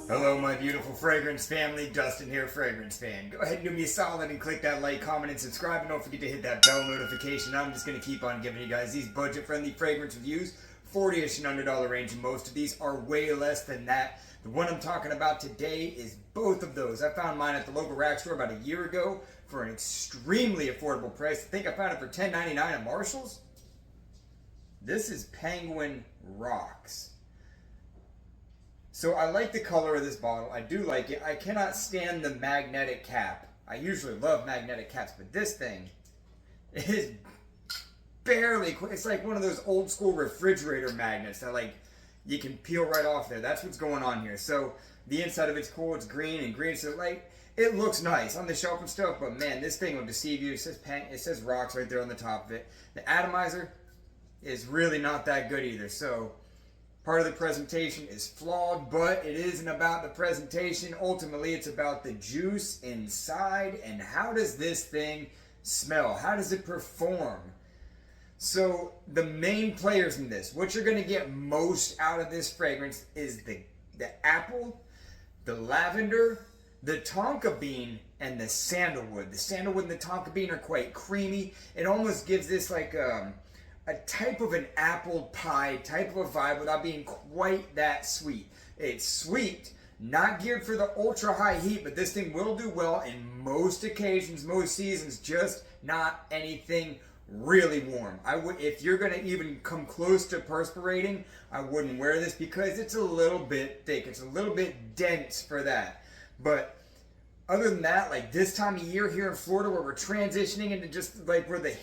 Hello, my beautiful fragrance family. Dustin here, Fragrance Fan. Go ahead and do me a solid and click that like, comment, and subscribe. And don't forget to hit that bell notification. I'm just going to keep on giving you guys these budget-friendly fragrance reviews. 40-ish and under dollar range, and most of these are way less than that. The one I'm talking about today is both of those. I found mine at the local rack store about a year ago for an extremely affordable price. I think I found it for $10.99 at Marshall's. This is Penguin Rocks. So I like the color of this bottle. I do like it. I cannot stand the magnetic cap. I usually love magnetic caps, but this thing is barely, it's like one of those old school refrigerator magnets that like you can peel right off there. That's what's going on here. So the inside of it's cool. It's green and green. So like it looks nice on the shelf and stuff, but man, this thing will deceive you. It says rocks right there on the top of it. The atomizer is really not that good either. So part of the presentation is flawed, but it isn't about the presentation. Ultimately, it's about the juice inside and how does this thing smell? How does it perform? So the main players in this, what you're going to get most out of this fragrance is the apple, the lavender, the tonka bean, and the sandalwood. The sandalwood and the tonka bean are quite creamy. It almost gives this like a type of an apple pie type of a vibe without being quite that sweet. It's sweet, not geared for the ultra high heat, but this thing will do well in most occasions, most seasons, just not anything really warm. If you're gonna even come close to perspirating, I wouldn't wear this because it's a little bit thick. It's a little bit dense for that. But other than that, like this time of year here in Florida where we're transitioning into just like where the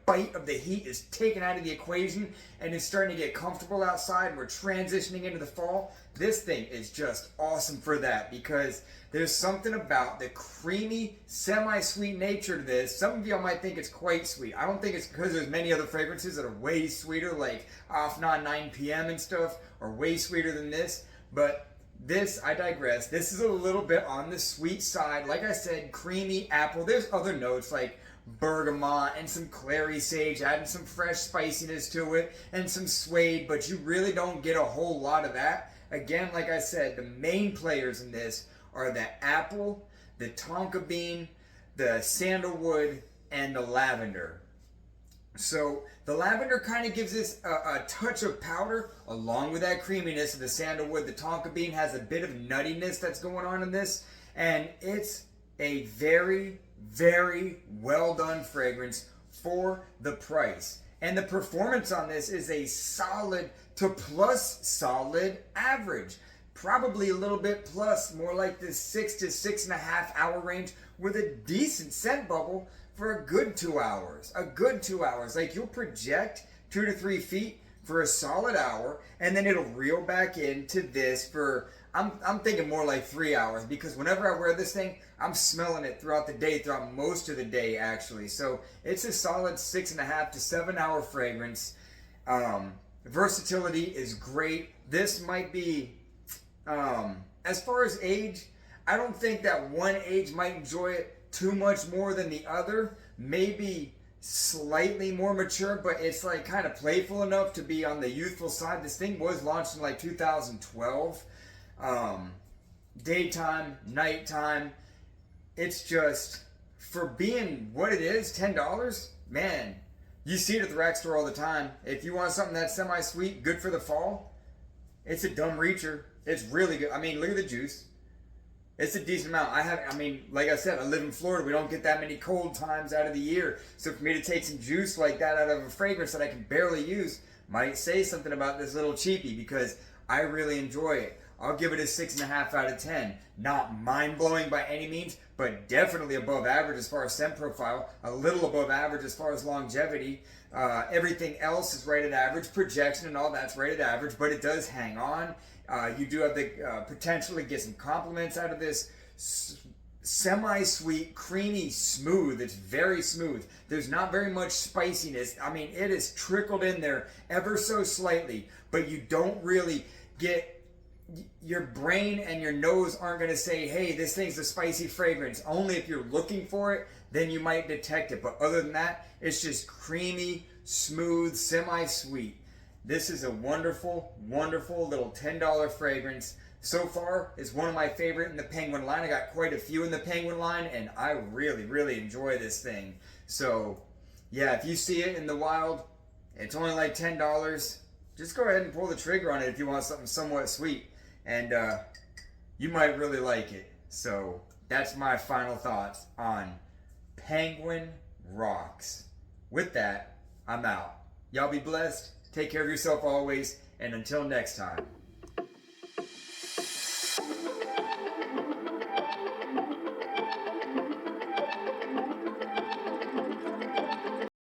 bite of the heat is taken out of the equation and it's starting to get comfortable outside and we're transitioning into the fall, this thing is just awesome for that because there's something about the creamy, semi-sweet nature to this. Some of y'all might think it's quite sweet. I don't think it's because there's many other fragrances that are way sweeter like Afnan 9 p.m. and stuff are way sweeter than this, but this, I digress. This is a little bit on the sweet side. Like I said, creamy apple. There's other notes like bergamot and some clary sage, adding some fresh spiciness to it and some suede, but you really don't get a whole lot of that. Again, like I said, the main players in this are the apple, the tonka bean, the sandalwood, and the lavender. So the lavender kind of gives this a touch of powder along with that creaminess of the sandalwood. The tonka bean has a bit of nuttiness that's going on in this, and it's a very, very well done fragrance for the price. And the performance on this is a solid to plus solid average. Probably a little bit plus, more like the 6 to 6.5 hour range with a decent scent bubble for a good 2 hours. A good 2 hours. Like you'll project 2 to 3 feet for a solid hour and then it'll reel back into this for, I'm thinking more like 3 hours because whenever I wear this thing, I'm smelling it throughout the day, throughout most of the day actually. So it's a solid 6.5 to 7 hour fragrance. Versatility is great. This might be, as far as age, I don't think that one age might enjoy it too much more than the other. Maybe slightly more mature, but it's like kind of playful enough to be on the youthful side. This thing was launched in like 2012. Daytime, nighttime. It's just, for being what it is, $10, man, you see it at the rack store all the time. If you want something that's semi-sweet, good for the fall, it's a dumb reacher. It's really good. I mean, look at the juice. It's a decent amount. Like I said, I live in Florida. We don't get that many cold times out of the year. So for me to take some juice like that out of a fragrance that I can barely use might say something about this little cheapie because I really enjoy it. I'll give it a 6.5 out of 10. Not mind-blowing by any means, but definitely above average as far as scent profile. A little above average as far as longevity. Everything else is rated average. Projection and all that's rated average, but it does hang on. You do have the potential to get some compliments out of this. Semi-sweet, creamy, smooth. It's very smooth. There's not very much spiciness. I mean, it is trickled in there ever so slightly, but you don't really get, your brain and your nose aren't going to say, hey, this thing's a spicy fragrance. Only if you're looking for it, then you might detect it. But other than that, it's just creamy, smooth, semi-sweet. This is a wonderful, wonderful little $10 fragrance. so far is one of my favorite in the Penguin line. I got quite a few in the Penguin line, and I really, really enjoy this thing. So, yeah, if you see it in the wild, it's only like $10. Just go ahead and pull the trigger on it if you want something somewhat sweet. And you might really like it. So, that's my final thoughts on Penguin Rocks. With that, I'm out. Y'all be blessed. Take care of yourself always. And until next time.